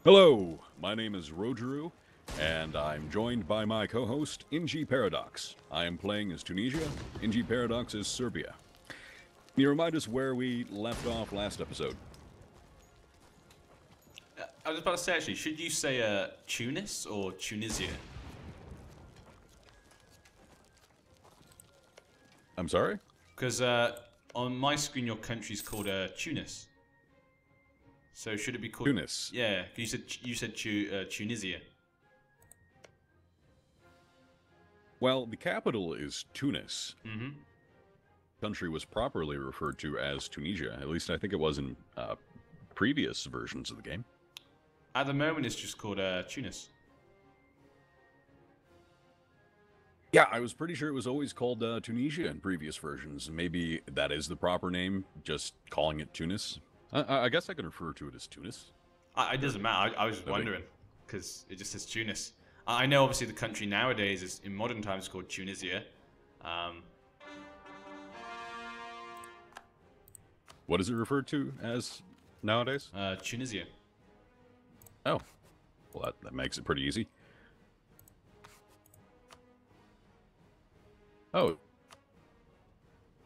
Hello, my name is Rojiru, and I'm joined by my co-host, Inji Paradox. I am playing as Tunisia, Inji Paradox is Serbia. Can you remind us where we left off last episode? I was about to say, actually, should you say Tunis or Tunisia? I'm sorry? Because on my screen, your country's called Tunis. So should it be called Tunis. Yeah, 'cause you said Tunisia. Well, the capital is Tunis. Mm-hmm. The country was properly referred to as Tunisia. At least I think it was in previous versions of the game. At the moment, it's just called Tunis. Yeah, I was pretty sure it was always called Tunisia in previous versions. Maybe that is the proper name, just calling it Tunis. I guess I could refer to it as Tunis. It doesn't matter. I was just wondering because it just says Tunis. I know, obviously, the country nowadays is in modern times called Tunisia. What is it referred to as nowadays? Tunisia. Oh, well, that makes it pretty easy. Oh,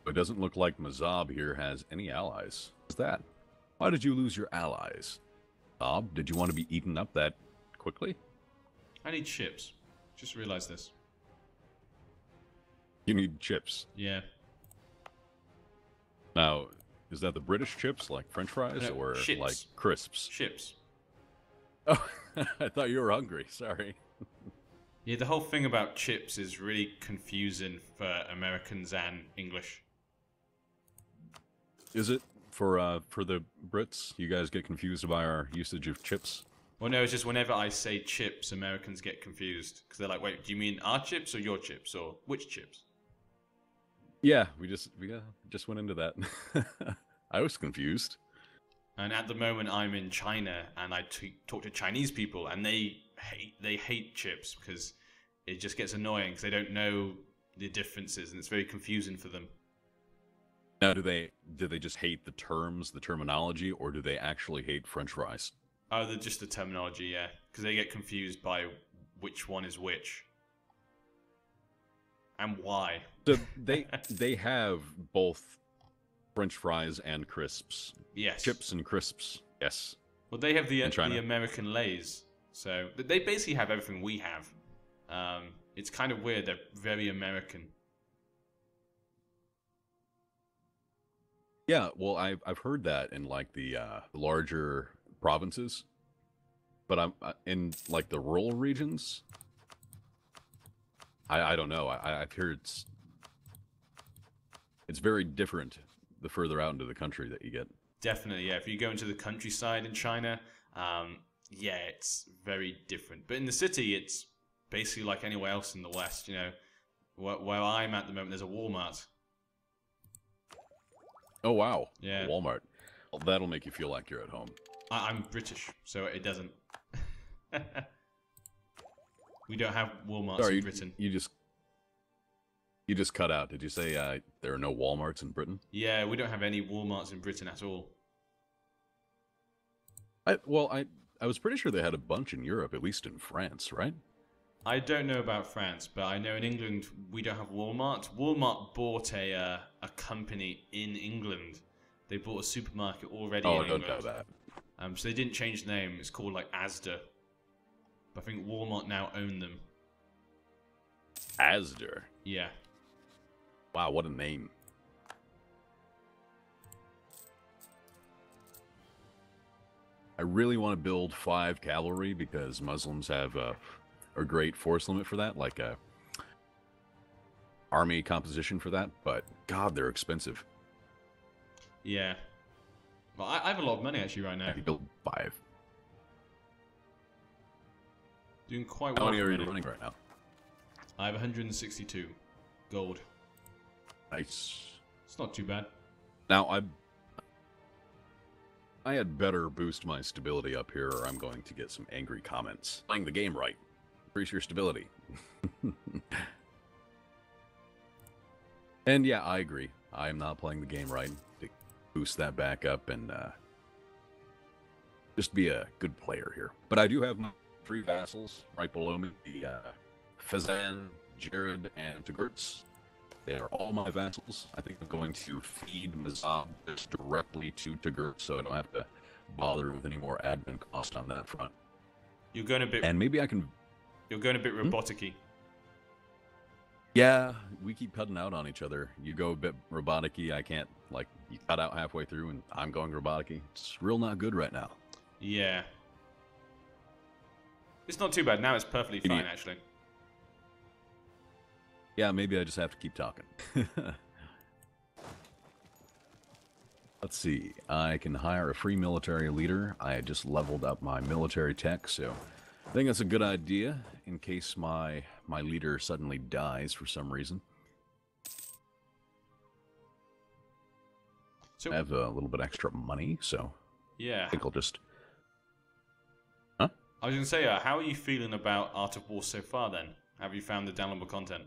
it doesn't look like Mazab here has any allies. What's that? Why did you lose your allies? Bob, did you want to be eaten up that quickly? I need chips. Just realized this. You need chips. Yeah. Now, is that the British chips, like French fries, No, or chips. like crisps? Chips. Oh, I thought you were hungry. Sorry. Yeah, the whole thing about chips is really confusing for Americans and English. Is it for the Brits? You guys get confused by our usage of chips? Well, no, it's just whenever I say chips, Americans get confused because they're like, "Wait, do you mean our chips or your chips or which chips?" Yeah, we just went into that. I was confused. And at the moment, I'm in China, and I talk to Chinese people, and they hate chips because it just gets annoying because they don't know the differences, and it's very confusing for them. Now, do they just hate the terms, the terminology, or do they actually hate French fries? Oh, they're just the terminology, yeah, because they get confused by which one is which and why. So they have both French fries and crisps. Yes. Chips and crisps. Yes. Well, they have the China. American Lays, so they basically have everything we have. It's kind of weird. They're very American. Yeah, well, I've heard that in like the larger provinces, but I'm in like the rural regions. I don't know. I've heard it's very different the further out into the country that you get. Definitely, yeah. If you go into the countryside in China, yeah, it's very different. But in the city, it's basically like anywhere else in the West. You know, where I'm at the moment, there's a Walmart. Oh wow! Yeah. Walmart. Well, that'll make you feel like you're at home. I'm British, so it doesn't. We don't have Walmarts Sorry, in Britain. you just cut out. Did you say there are no Walmarts in Britain? Yeah, we don't have any Walmarts in Britain at all. I was pretty sure they had a bunch in Europe, at least in France, right? I don't know about France, but I know in England we don't have Walmart. Walmart bought a company in England. They bought a supermarket already in England. I don't know that. So they didn't change the name. It's called like Asda. But I think Walmart now own them. Asda. Yeah. Wow, what a name. I really want to build 5 cavalry because Muslims have a great force limit for that, like a army composition for that, but God, they're expensive. Yeah. Well, I have a lot of money actually right now. You build 5. Doing quite well. How many are you running right now? I have 162 gold. Nice. It's not too bad. Now, I had better boost my stability up here, or I'm going to get some angry comments. Playing the game right. Increase your stability. And yeah, I agree. I am not playing the game right. To boost that back up and just be a good player here. But I do have my 3 vassals right below me: the Fazan, Jared, and Tagurtz. They are all my vassals. I think I'm going to feed Mazab just directly to Tagurtz, so I don't have to bother with any more admin cost on that front. You're going a bit. And maybe I can. You're going a bit robotic-y. Yeah, we keep cutting out on each other. You go a bit robotic-y, I can't, like, you cut out halfway through and I'm going robotic-y. It's real not good right now. Yeah. It's not too bad. Now it's perfectly fine, actually. Yeah, maybe I just have to keep talking. Let's see. I can hire a free military leader. I had just leveled up my military tech, so I think that's a good idea in case my leader suddenly dies for some reason. So I have a little bit extra money, so yeah, I think I'll just... Huh? I was going to say, how are you feeling about Art of War so far, then? Have you found the downloadable content?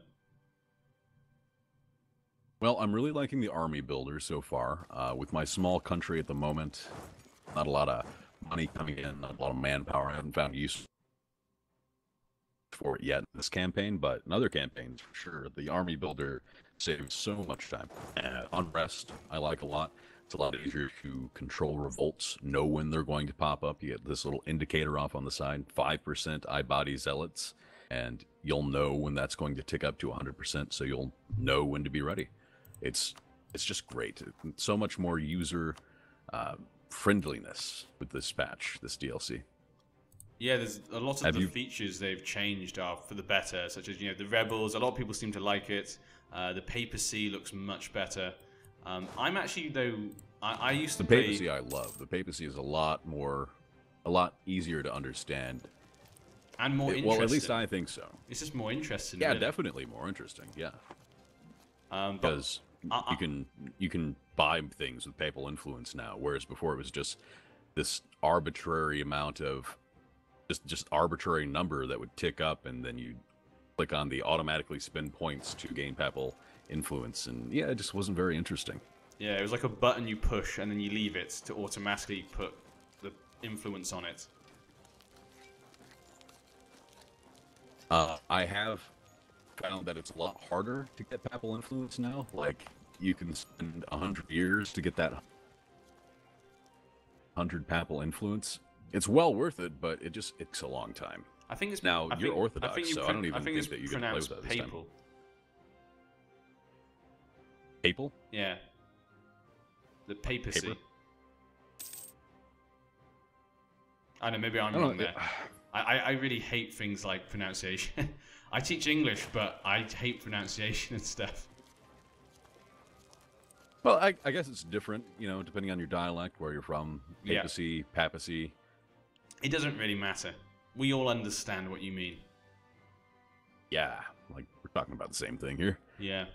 Well, I'm really liking the army builder so far. With my small country at the moment, not a lot of money coming in, not a lot of manpower. I haven't found use for it yet in this campaign, but in other campaigns, for sure, the army builder saves so much time. Unrest, I like a lot. It's a lot easier to control revolts, know when they're going to pop up. You get this little indicator off on the side, 5% iBody zealots, and you'll know when that's going to tick up to 100%, so you'll know when to be ready. It's just great. So much more user friendliness with this patch, this DLC. Yeah, there's a lot of the features they've changed are for the better, such as, the rebels. A lot of people seem to like it. The papacy looks much better. I'm actually, though, I used to play... The papacy I love. The papacy is a lot easier to understand. And more interesting. Well, at least I think so. It's just more interesting. Yeah, really. Definitely more interesting, yeah. Because you can buy things with papal influence now, whereas before it was just this arbitrary amount of... Just arbitrary number that would tick up, and then you click on the automatically spend points to gain papal influence, and yeah, it just wasn't very interesting. Yeah, it was like a button you push and then you leave it to automatically put the influence on it. I have found that it's a lot harder to get papal influence now. Like, you can spend 100 years to get that 100 papal influence. It's well worth it, but it just takes a long time. I think it's now you're Orthodox, so I don't even think that you can play with that this time. Papal. Papal? Yeah. The papacy. Paper? I know, maybe I'm wrong there. I really hate things like pronunciation. I teach English, but I hate pronunciation and stuff. Well, I guess it's different, depending on your dialect, where you're from. Papacy, papacy. It doesn't really matter. We all understand what you mean. Yeah, like we're talking about the same thing here. Yeah.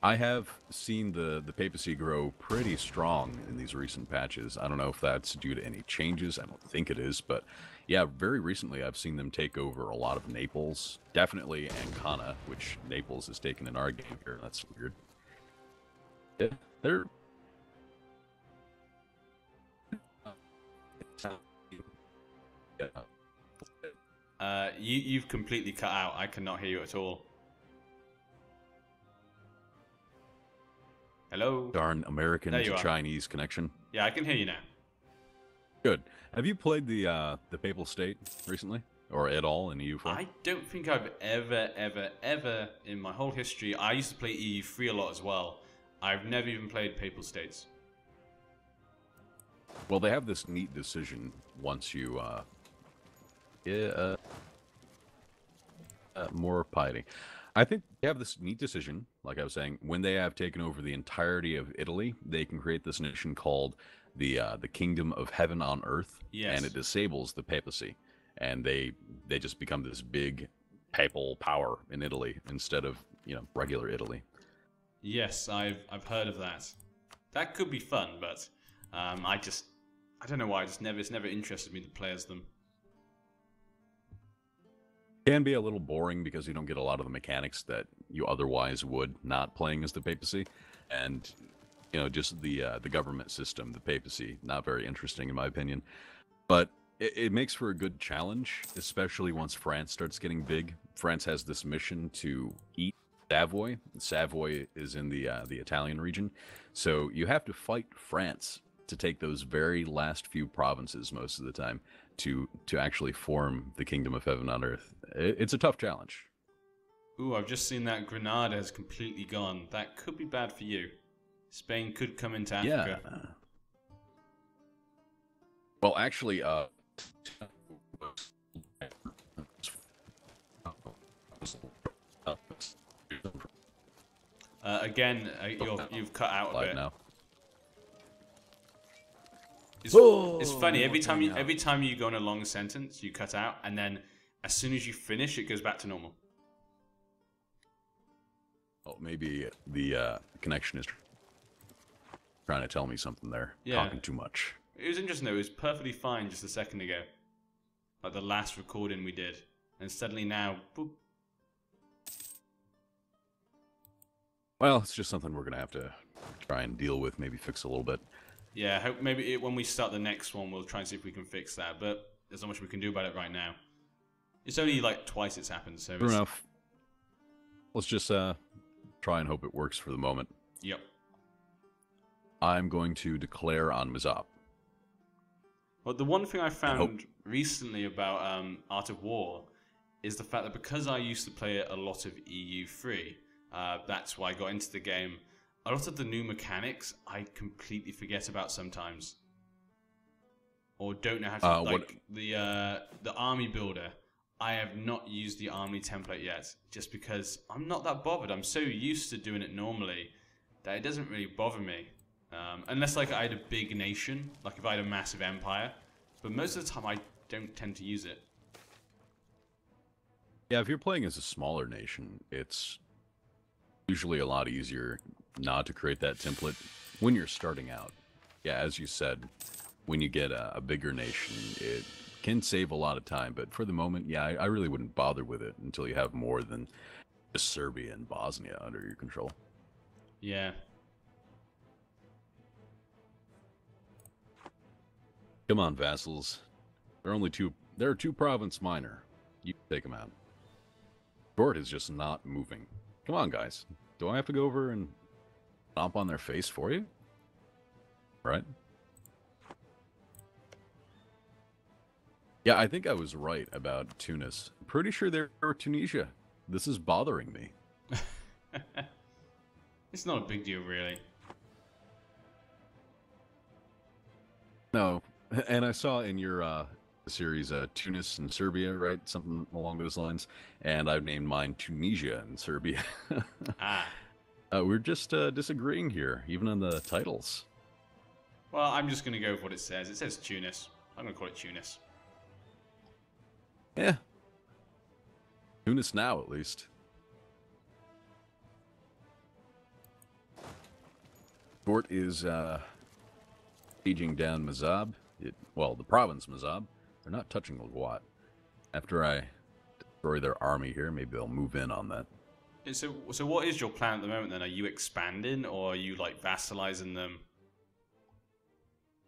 I have seen the papacy grow pretty strong in these recent patches. I don't know if that's due to any changes. I don't think it is, but yeah, very recently I've seen them take over a lot of Naples. Definitely Ancona, which Naples has taken in our game here. That's weird. Yeah, they're... You've completely cut out. I cannot hear you at all. Hello? Darn American to Chinese connection. Yeah, I can hear you now. Good. Have you played the Papal State recently? Or at all in EU4? I don't think I've ever in my whole history... I used to play EU3 a lot as well. I've never even played Papal States. Well, they have this neat decision once you... more piety. I think they have this neat decision, like I was saying, when they have taken over the entirety of Italy, they can create this nation called the Kingdom of Heaven on Earth, yes. And it disables the papacy, and they just become this big papal power in Italy instead of regular Italy. Yes, I've heard of that. That could be fun, but I don't know why. It's never interested me to play as them. Can be a little boring because you don't get a lot of the mechanics that you otherwise would not playing as the papacy, and you know, just the government system, the papacy. Not very interesting in my opinion, but it makes for a good challenge, especially once France starts getting big. France has this mission to eat Savoy. Savoy is in the Italian region, so you have to fight France to take those very last few provinces most of the time to actually form the kingdom of heaven on earth. It's a tough challenge. Ooh, I've just seen that Granada has completely gone. That could be bad for you. Spain could come into Africa. Yeah. Well, actually, Again, you've cut out a bit. now. It's funny every time you go in a long sentence, you cut out, and then as soon as you finish, it goes back to normal. Oh, maybe the connection is trying to tell me something there. Yeah. Talking too much. It was interesting though. It was perfectly fine just a second ago, like the last recording we did, and suddenly now, boop. Well, it's just something we're gonna have to try and deal with. Maybe fix a little bit. Yeah, hope maybe when we start the next one, we'll try and see if we can fix that. But there's not much we can do about it right now. It's only like twice it's happened, so Fair enough. Let's just try and hope it works for the moment. Yep. I'm going to declare on Mazab. Well, the one thing I found recently about Art of War is the fact that because I used to play a lot of EU3, that's why I got into the game. A lot of the new mechanics I completely forget about sometimes, or don't know how to the army builder. I have not used the army template yet, just because I'm not that bothered. I'm so used to doing it normally that it doesn't really bother me, unless like I had a big nation, like if I had a massive empire. But most of the time, I don't tend to use it. Yeah, if you're playing as a smaller nation, it's usually a lot easier not to create that template when you're starting out. Yeah, as you said, when you get a bigger nation, it can save a lot of time. But for the moment, yeah, I really wouldn't bother with it until you have more than just Serbia and Bosnia under your control. Yeah. Come on, vassals. There are two province minor. You can take them out. Court is just not moving. Come on, guys. Do I have to go over and stomp on their face for you? Right? Yeah, I think I was right about Tunis. Pretty sure they're Tunisia. This is bothering me. It's not a big deal, really. No, and I saw in your series Tunis and Serbia, right? Something along those lines. And I've named mine Tunisia and Serbia. We're just disagreeing here, even on the titles. Well, I'm just going to go with what it says. It says Tunis. I'm going to call it Tunis. Yeah. Tunis now, at least. Court is sieging down Mazab. Well, the province Mazab. They're not touching Laguat. After I destroy their army here, maybe they'll move in on that. So what is your plan at the moment then? Are you expanding or are you like vassalizing them?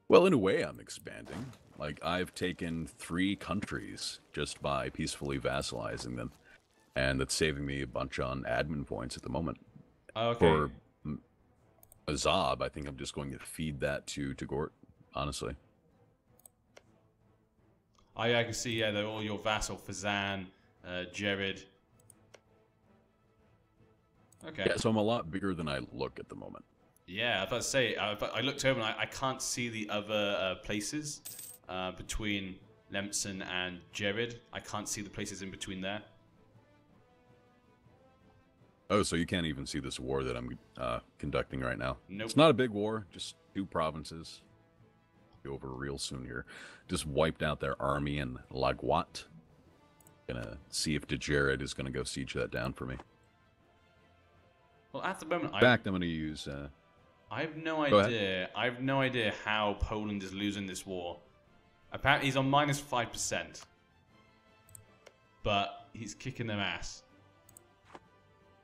Well, in a way, I'm expanding. Like, I've taken 3 countries just by peacefully vassalizing them. And that's saving me a bunch on admin points at the moment. Okay. For Azab, I think I'm just going to feed that to Gort, honestly. I can see, yeah, they're all your vassal, Fazan, Jared. Okay. Yeah, so I'm a lot bigger than I look at the moment. Yeah, I was about to say, I looked over and I can't see the other places between Lemson and Jared. I can't see the places in between there. Oh, so you can't even see this war that I'm conducting right now? Nope. It's not a big war, just 2 provinces. Be over real soon here. Just wiped out their army in Laguat. Gonna see if Jared is gonna go siege that down for me. Well, at the moment, In fact, I'm gonna use... I have no idea. I have no idea how Poland is losing this war. Apparently, he's on -5%, but he's kicking them ass.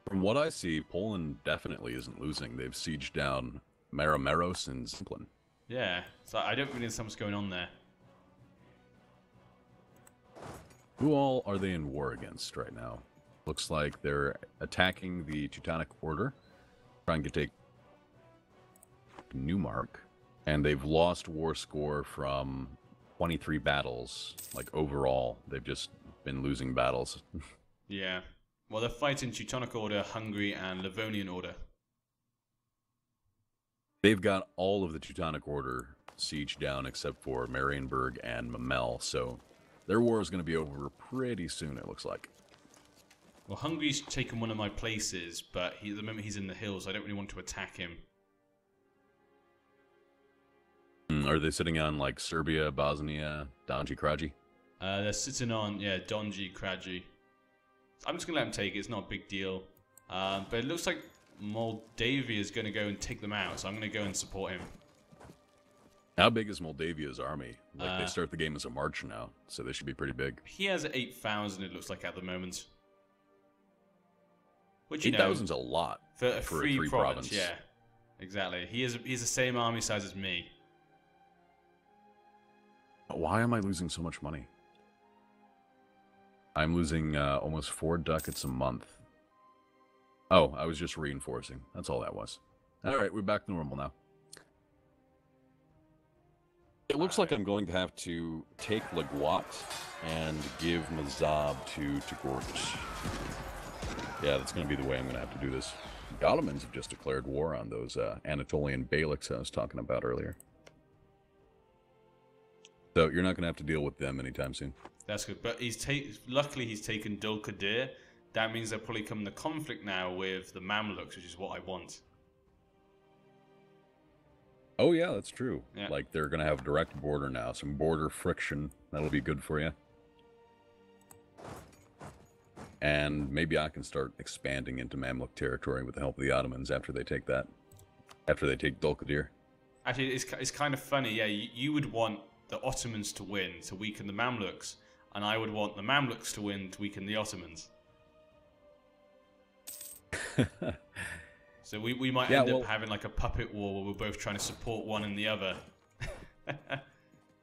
From what I see, Poland definitely isn't losing. They've sieged down Marameros and Simplin. Yeah, so I don't really understand what's going on there. Who all are they in war against right now? Looks like they're attacking the Teutonic Order, trying to take Newmark, and they've lost war score from 23 battles. Like, overall, they've just been losing battles. Yeah. Well, they're fighting Teutonic Order, Hungary, and Livonian Order. They've got all of the Teutonic Order siege down except for Marienburg and Memel, so their war is going to be over pretty soon, it looks like. Well, Hungary's taken one of my places, but at the moment he's in the hills. I don't really want to attack him. Are they sitting on, like, Serbia, Bosnia, Donji, Kraji? They're sitting on, yeah, Donji, Kraji. I'm just going to let them take it. It's not a big deal. But it looks like Moldavia is going to go and take them out, so I'm going to go and support him. How big is Moldavia's army? Like, they start the game as a march now, so they should be pretty big. He has 8,000, it looks like, at the moment. Which, 8,000's a lot for a free province. province. Yeah, exactly. He's the same army size as me. Why am I losing so much money? I'm losing almost 4 ducats a month. Oh, I was just reinforcing. That's all that was. All right, we're back to normal now. It looks like I'm going to have to take Laguat and give Mazab to Tagort. Yeah, that's going to be the way I'm going to have to do this. The Ottomans have just declared war on those Anatolian Beyliks I was talking about earlier. So you're not going to have to deal with them anytime soon. That's good. But luckily he's taken Dul-Qadir. That means they'll probably come into conflict now with the Mamluks, which is what I want. Oh, yeah, that's true. Yeah. Like, they're going to have direct border now. Some border friction. That'll be good for you. And maybe I can start expanding into Mamluk territory with the help of the Ottomans after they take that. After they take Dul-Qadir. Actually, it's kind of funny. Yeah, you would want the Ottomans to win to weaken the Mamluks, and I would want the Mamluks to win to weaken the Ottomans. So we might end up having like a puppet war where we're both trying to support one and the other.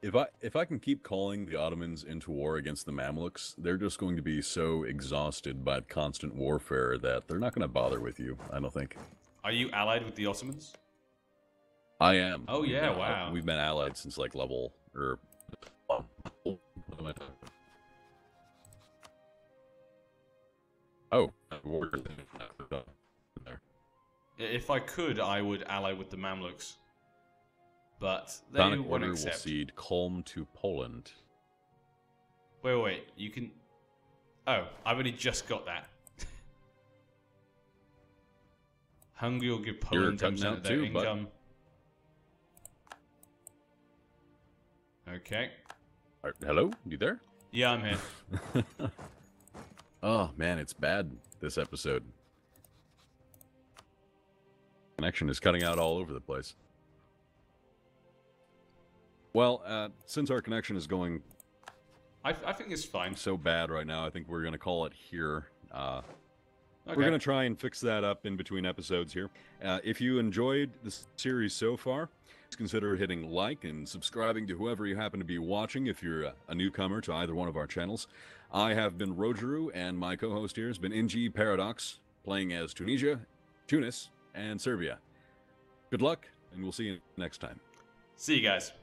If I can keep calling the Ottomans into war against the Mamluks, they're just going to be so exhausted by constant warfare that they're not going to bother with you, I don't think. Are you allied with the Ottomans? I am. Oh yeah, wow. We've been allied since like level If I could, I would ally with the Mamluks. But they won't accept. will cede Kulm to Poland. Wait. You can... Oh, I've only just got that. Hungary will give Poland 10% of their income. Okay. Hello? You there? Yeah, I'm here. Oh, man, it's bad, this episode. Connection is cutting out all over the place. Well, since our connection is going... I think it's fine. So bad right now, I think we're going to call it here. Okay. We're going to try and fix that up in between episodes here. If you enjoyed the series so far, consider hitting like and subscribing to whoever you happen to be watching if you're a newcomer to either one of our channels. I have been Rojiru, and my co-host here has been NG Paradox, playing as Tunisia, Tunis, and Serbia. Good luck, and we'll see you next time. See you guys.